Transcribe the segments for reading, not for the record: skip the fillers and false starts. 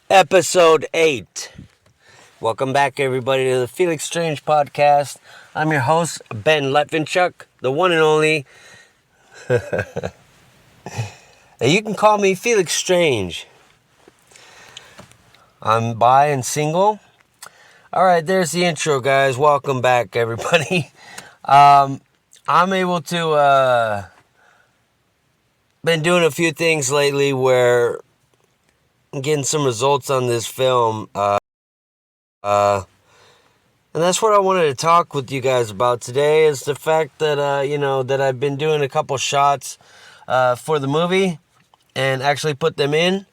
Episode 8. Welcome back, everybody, to the Felix Strange podcast. I'm your host, Ben Letvinchuk, the one and only. You can call me Felix Strange. I'm bi and single. Alright, there's the intro, guys. Welcome back, everybody. I'm able to, been doing a few things lately where I'm getting some results on this film. And that's what I wanted to talk with you guys about today is the fact that, that I've been doing a couple shots for the movie and actually put them in.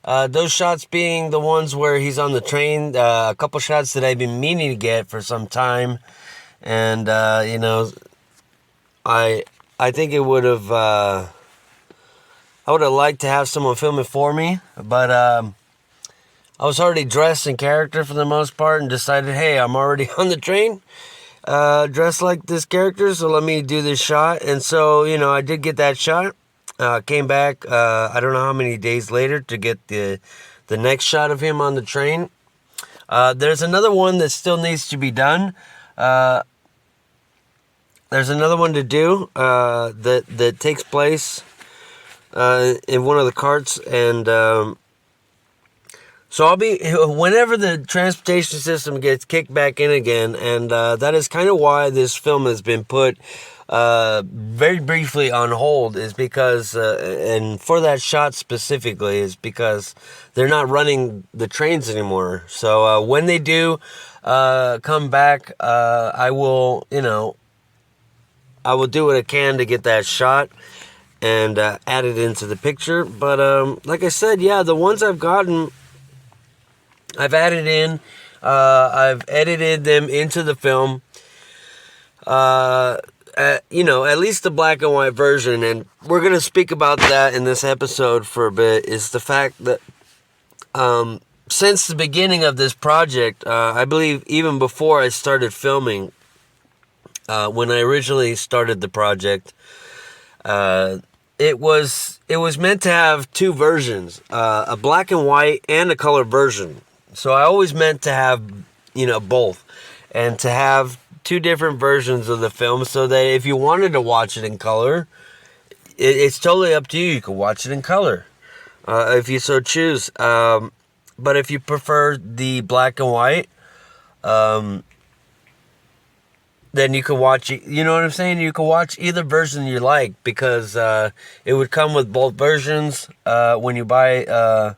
Those shots being the ones where he's on the train, a couple shots that I've been meaning to get for some time. And, I think it would have, I would have liked to have someone film it for me, but, I was already dressed in character for the most part and decided, hey, I'm already on the train, dressed like this character, so let me do this shot. And so, I did get that shot. Came back, I don't know how many days later to get the next shot of him on the train. There's another one that still needs to be done. There's another one to do that takes place in one of the carts, and so I'll be, whenever the transportation system gets kicked back in again, and that is kind of why this film has been put very briefly on hold, is because, and for that shot specifically, is because they're not running the trains anymore. So when they do come back, I will, I will do what I can to get that shot and add it into the picture. But like I said, yeah, the ones I've gotten, I've added in, I've edited them into the film, at least the black and white version, and we're going to speak about that in this episode for a bit, is the fact that since the beginning of this project, I believe even before I started filming, when I originally started the project, it was meant to have two versions, a black and white and a color version. So I always meant to have, both, and to have two different versions of the film so that if you wanted to watch it in color, it's totally up to you. You can watch it in color if you so choose. But if you prefer the black and white, then you can watch, you know what I'm saying? You can watch either version you like, because it would come with both versions when you buy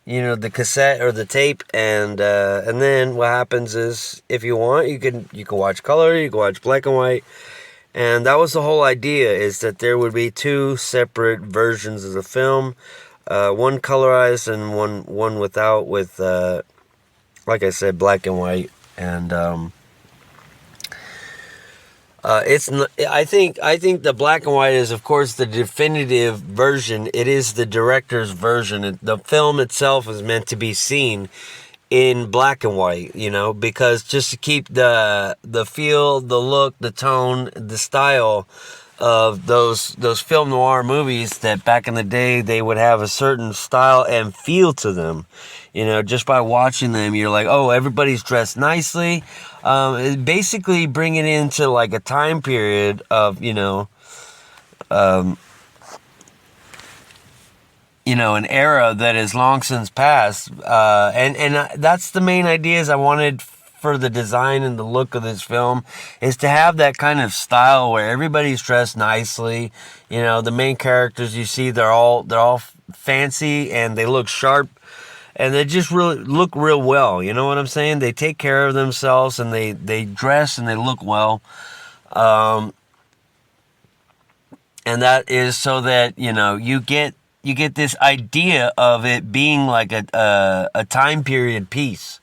the cassette or the tape, and then what happens is, if you want, you can watch color, you can watch black and white, and that was the whole idea, is that there would be two separate versions of the film, one colorized and one without, with like I said, black and white, and I think the black and white is, of course, the definitive version. It is the director's version. The film itself is meant to be seen in black and white, because just to keep the feel, the look, the tone, the style of those film noir movies that back in the day, they would have a certain style and feel to them. Just by watching them, you're like, oh, everybody's dressed nicely. Basically bring it into like a time period of, an era that is long since passed. And that's the main ideas I wanted for the design and the look of this film, is to have that kind of style where everybody's dressed nicely. The main characters you see, they're all fancy and they look sharp. And they just really look real well, you know what I'm saying? They take care of themselves, and they dress and they look well. And that is so that, you get this idea of it being like a time period piece,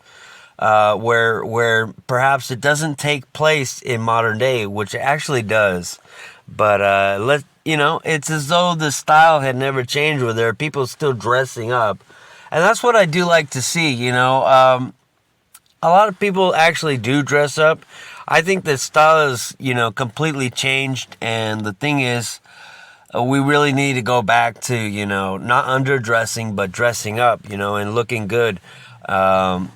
where perhaps it doesn't take place in modern day, which it actually does. But it's as though the style had never changed, where there are people still dressing up. And that's what I do like to see, a lot of people actually do dress up. I think the style is, completely changed. And the thing is, we really need to go back to, not underdressing, but dressing up, and looking good. And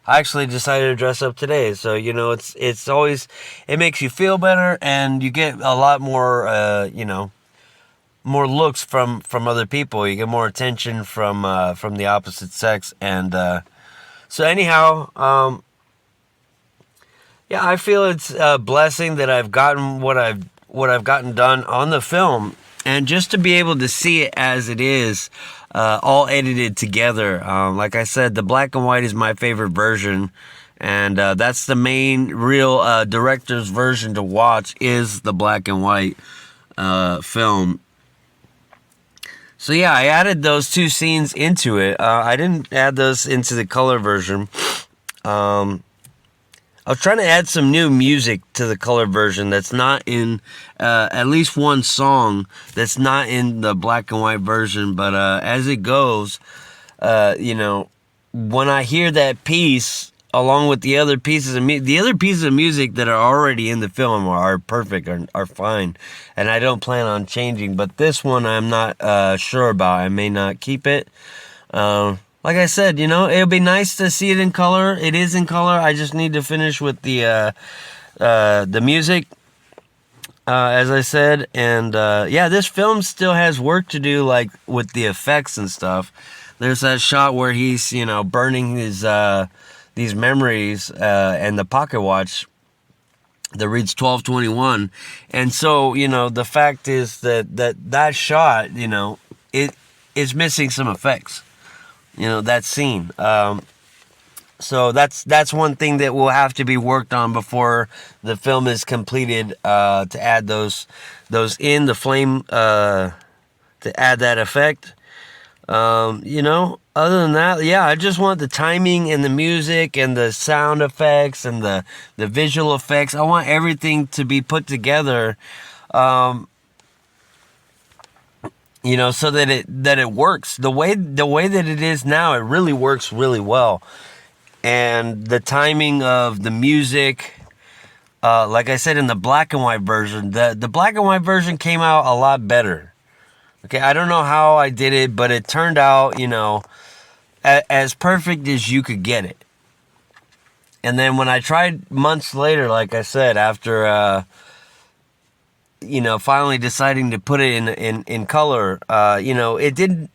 I actually decided to dress up today. So, it's always, it makes you feel better, and you get a lot more, more looks from other people. You get more attention from the opposite sex. And so anyhow, yeah, I feel it's a blessing that I've gotten what I've gotten done on the film, and just to be able to see it as it is, all edited together. Like I said, the black and white is my favorite version, and that's the main real director's version to watch, is the black and white film. So yeah, I added those two scenes into it. I didn't add those into the color version. I was trying to add some new music to the color version that's not in, at least one song that's not in the black and white version. But as it goes, when I hear that piece along with the other pieces of music that are already in the film are perfect, are fine, and I don't plan on changing. But this one I'm not sure about. I may not keep it. Like I said, it'll be nice to see it in color. It is in color. I just need to finish with the music, as I said. And yeah, this film still has work to do, like with the effects and stuff. There's that shot where he's, burning his these memories and the pocket watch that reads 12:21. And so, the fact is that shot, it is missing some effects. That scene. So that's one thing that will have to be worked on before the film is completed, to add those in the flame, to add that effect. Other than that, yeah, I just want the timing and the music and the sound effects and the visual effects. I want everything to be put together, so that it works the way that it is now. It really works really well, and the timing of the music, like I said, in the black and white version, the black and white version came out a lot better. Okay, I don't know how I did it, but it turned out, as perfect as you could get it. And then when I tried months later, like I said, after finally deciding to put it in color, it didn't.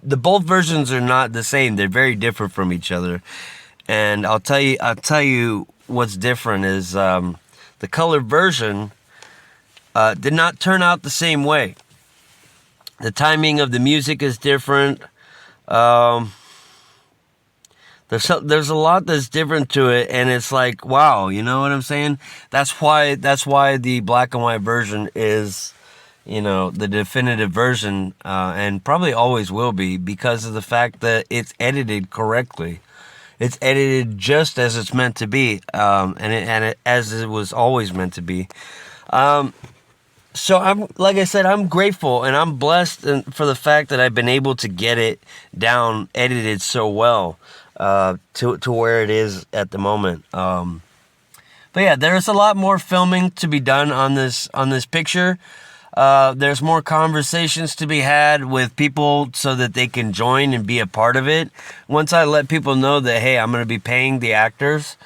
The both versions are not the same. They're very different from each other. And I'll tell you what's different is the color version did not turn out the same way. The timing of the music is different. There's a lot that's different to it, and it's like, wow, you know what I'm saying? That's why the black and white version is, the definitive version, and probably always will be, because of the fact that it's edited correctly. It's edited just as it's meant to be, and as it was always meant to be. So like I said, I'm grateful and I'm blessed for the fact that I've been able to get it down, edited so well, to where it is at the moment. But yeah, there's a lot more filming to be done on this picture. There's more conversations to be had with people so that they can join and be a part of it. Once I let people know that, hey, I'm going to be paying the actors,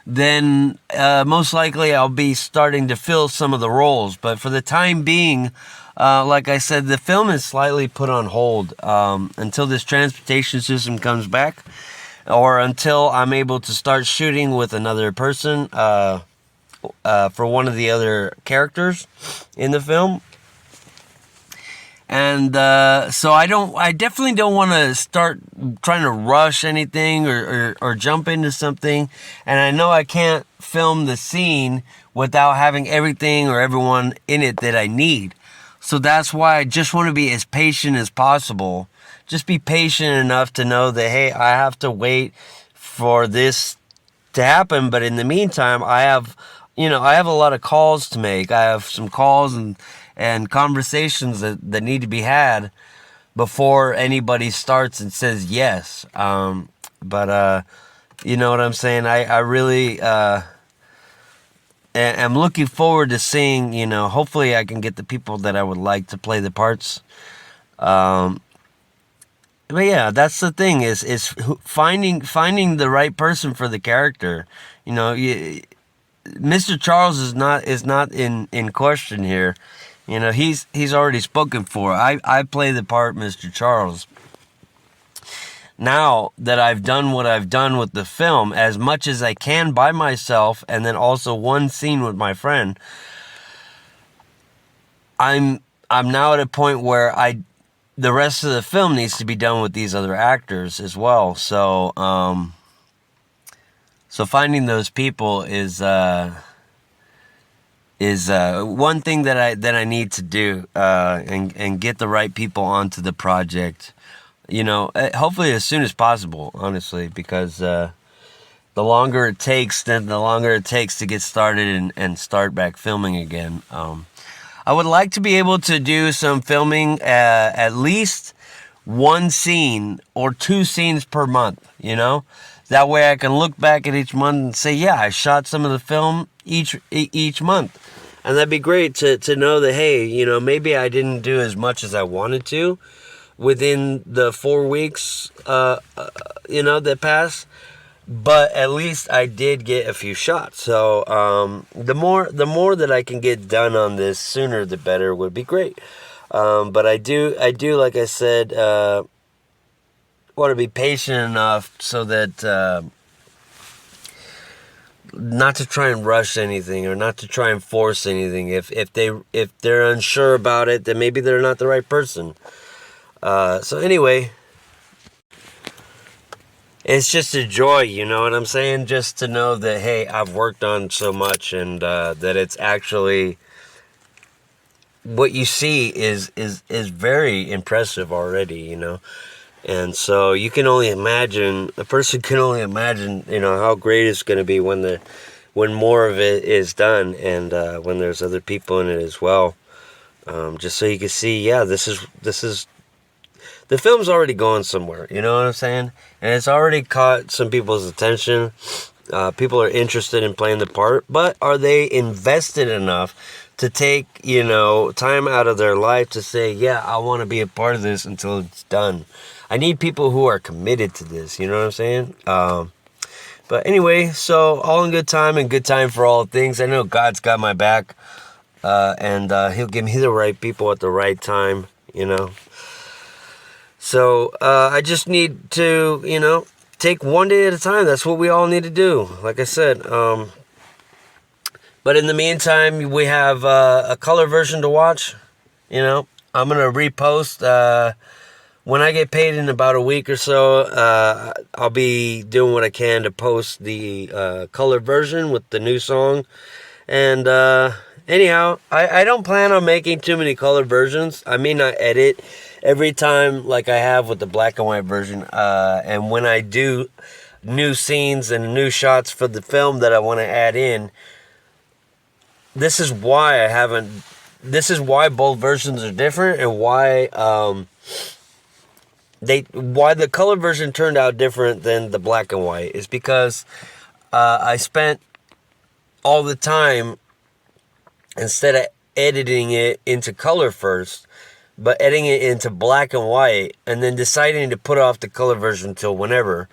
then most likely I'll be starting to fill some of the roles. But for the time being, like I said, the film is slightly put on hold until this transportation system comes back, or until I'm able to start shooting with another person for one of the other characters in the film. And so I definitely don't want to start trying to rush anything or jump into something. And I know I can't film the scene without having everything or everyone in it that I need. So that's why I just want to be as patient as possible. Just be patient enough to know that, hey, I have to wait for this to happen. But in the meantime, I have a lot of calls to make. I have some calls and conversations that need to be had before anybody starts and says yes. But you know what I'm saying? I really am I'm looking forward to seeing, hopefully I can get the people that I would like to play the parts. But yeah, that's the thing is finding the right person for the character. Mr. Charles is not in question here. He's already spoken for. I play the part Mr. Charles. Now that I've done what I've done with the film, as much as I can by myself, and then also one scene with my friend, I'm now at a point where the rest of the film needs to be done with these other actors as well. So finding those people is one thing that I need to do, and get the right people onto the project. Hopefully as soon as possible, honestly, because the longer it takes, then the longer it takes to get started and start back filming again. I would like to be able to do some filming, at least one scene or two scenes per month, That way I can look back at each month and say, yeah, I shot some of the film each month. And that'd be great to know that, hey, maybe I didn't do as much as I wanted to within the 4 weeks, that passed, but at least I did get a few shots. So the more that I can get done on this sooner, the better would be great. But I do, like I said, want to be patient enough so that not to try and rush anything or not to try and force anything. If they're unsure about it, then maybe they're not the right person. So anyway, it's just a joy, you know what I'm saying? Just to know that, hey, I've worked on so much, and that it's actually, what you see is very impressive already, And so you can only imagine, a person can only imagine, how great it's going to be when more of it is done, and when there's other people in it as well. Just so you can see, yeah, this is the film's already going somewhere, you know what I'm saying? And it's already caught some people's attention. People are interested in playing the part, but are they invested enough to take, time out of their life to say, yeah, I want to be a part of this until it's done. I need people who are committed to this, you know what I'm saying? But anyway, so all in good time and good time for all things. I know God's got my back, and he'll give me the right people at the right time, So I just need to, take one day at a time. That's what we all need to do, like I said. But in the meantime, we have a color version to watch. I'm going to repost when I get paid in about a week or so. I'll be doing what I can to post the color version with the new song. And anyhow, I don't plan on making too many color versions. I may not edit every time like I have with the black and white version. And when I do new scenes and new shots for the film that I want to add in, this is why both versions are different, and why why the color version turned out different than the black and white is because I spent all the time, instead of editing it into color first, but editing it into black and white, and then deciding to put off the color version until whenever.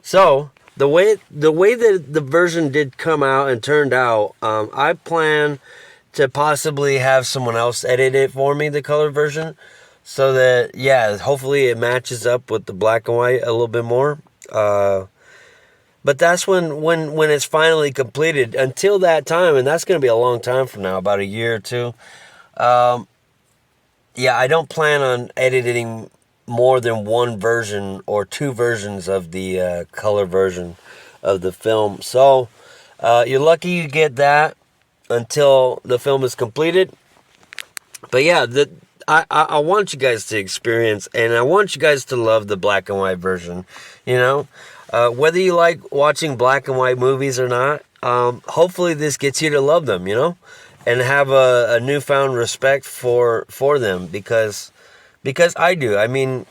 So the way that the version did come out and turned out, I plan to possibly have someone else edit it for me, the color version, so that, yeah, hopefully it matches up with the black and white a little bit more. But that's when it's finally completed. Until that time, and that's going to be a long time from now, about a year or two. Yeah, I don't plan on editing more than one version or two versions of the color version of the film. So you're lucky you get that until the film is completed. But yeah, I want you guys to experience, and I want you guys to love the black and white version. Whether you like watching black and white movies or not, hopefully this gets you to love them, and have a newfound respect for them, because I do. I mean,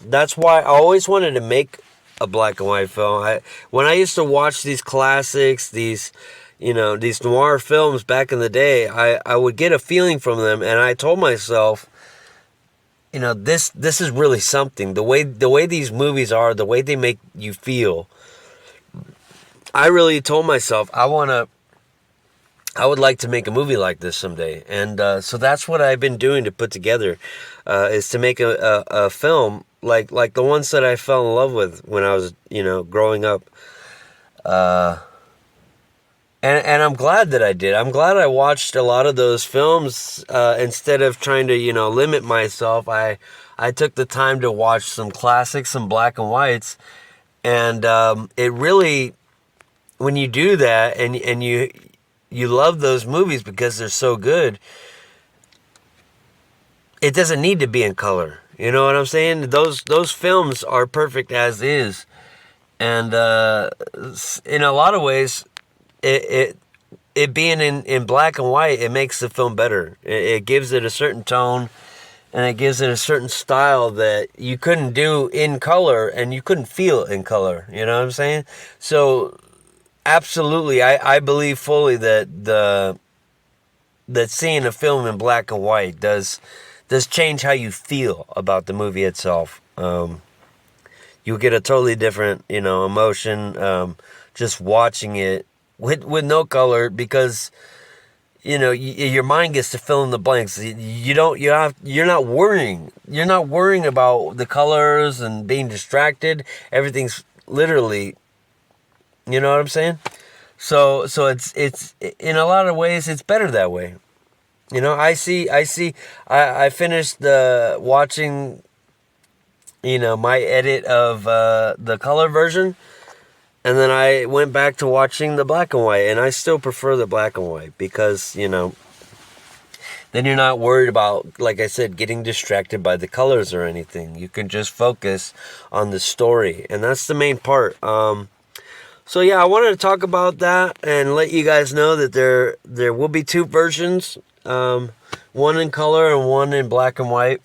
that's why I always wanted to make a black and white film. When I used to watch these classics, these, these noir films back in the day, I would get a feeling from them, and I told myself, this is really something. The way these movies are, the way they make you feel. I really told myself I would like to make a movie like this someday, and so that's what I've been doing to put together, is to make a film like the ones that I fell in love with when I was growing up. And I'm glad that I did. I'm glad I watched a lot of those films instead of trying to limit myself. I took the time to watch some classics, some black and whites, and it really, when you do that and you love those movies because they're so good, it doesn't need to be in color. You know what I'm saying? Those films are perfect as is, and in a lot of ways, it being in black and white, it makes the film better. It gives it a certain tone, and it gives it a certain style that you couldn't do in color, and you couldn't feel in color. You know what I'm saying? So, absolutely, I believe fully that seeing a film in black and white does change how you feel about the movie itself. You'll get a totally different, emotion just watching it with no color, because your mind gets to fill in the blanks. You're not worrying about the colors and being distracted. Everything's literally, you know what I'm saying? So it's in a lot of ways it's better that way. I finished watching my edit of the color version, and then I went back to watching the black and white, and I still prefer the black and white because, then you're not worried about, like I said, getting distracted by the colors or anything. You can just focus on the story, and that's the main part. So yeah, I wanted to talk about that and let you guys know that there will be two versions, one in color and one in black and white.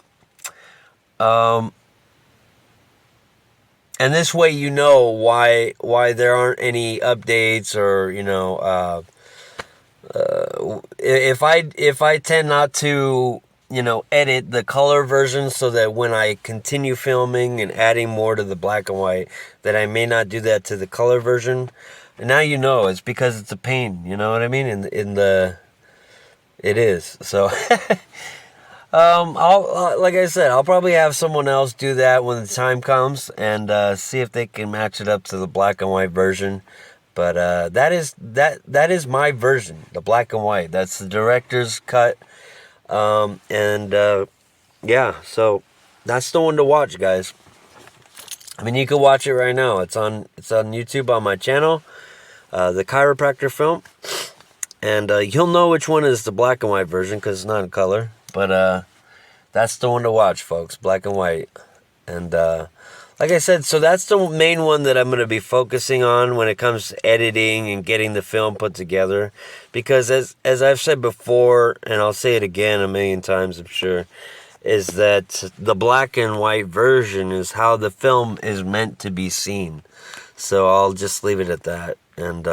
And this way why there aren't any updates, or if I tend not to edit the color version, so that when I continue filming and adding more to the black and white, that I may not do that to the color version. And now it's because it's a pain, you know what I mean? It is. So like I said, I'll probably have someone else do that when the time comes, and see if they can match it up to the black and white version. But that is my version, the black and white. That's the director's cut. Yeah, so that's the one to watch, guys. I mean, you can watch it right now. It's on YouTube on my channel, the chiropractor film, and you'll know which one is the black and white version because it's not in color. But that's the one to watch, folks, black and white. And like I said, so that's the main one that I'm going to be focusing on when it comes to editing and getting the film put together. Because as I've said before, and I'll say it again a million times, I'm sure, is that the black and white version is how the film is meant to be seen. So I'll just leave it at that. And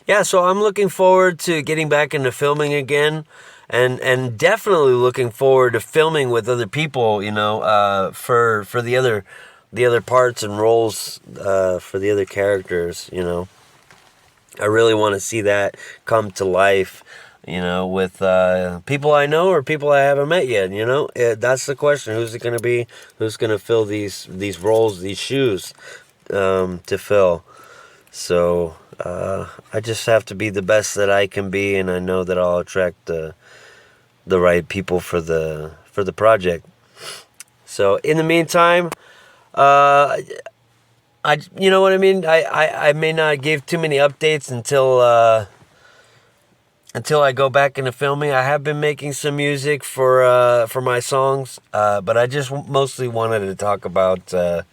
yeah, so I'm looking forward to getting back into filming again. And definitely looking forward to filming with other people, for the other parts and roles, for the other characters, I really want to see that come to life, with people I know or people I haven't met yet, that's the question. Who's it going to be? Who's going to fill these roles, these shoes, to fill? So I just have to be the best that I can be, and I know that I'll attract the right people for the project. So in the meantime, you know what I mean? I may not give too many updates until I go back into filming. I have been making some music for my songs, but I just mostly wanted to talk about the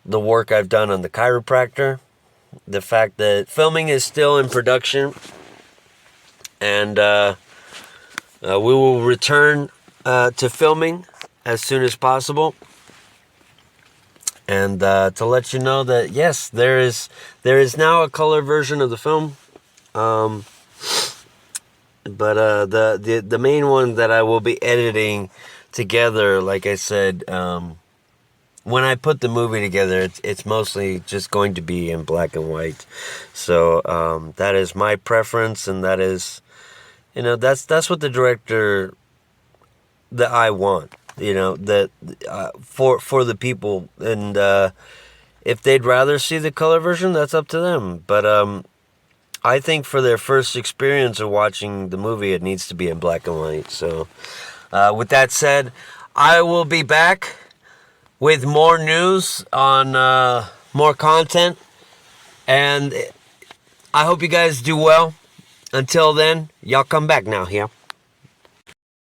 work I've done on the chiropractor, the fact that filming is still in production, and we will return to filming as soon as possible. And to let you know that yes, there is now a color version of the film. But the main one that I will be editing together, like I said, when I put the movie together, it's mostly just going to be in black and white. So that is my preference, and that is, that's what the director that I want. That for the people, and if they'd rather see the color version, that's up to them. But I think for their first experience of watching the movie, it needs to be in black and white. So with that said, I will be back with more news on more content, and I hope you guys do well. Until then, y'all come back now here.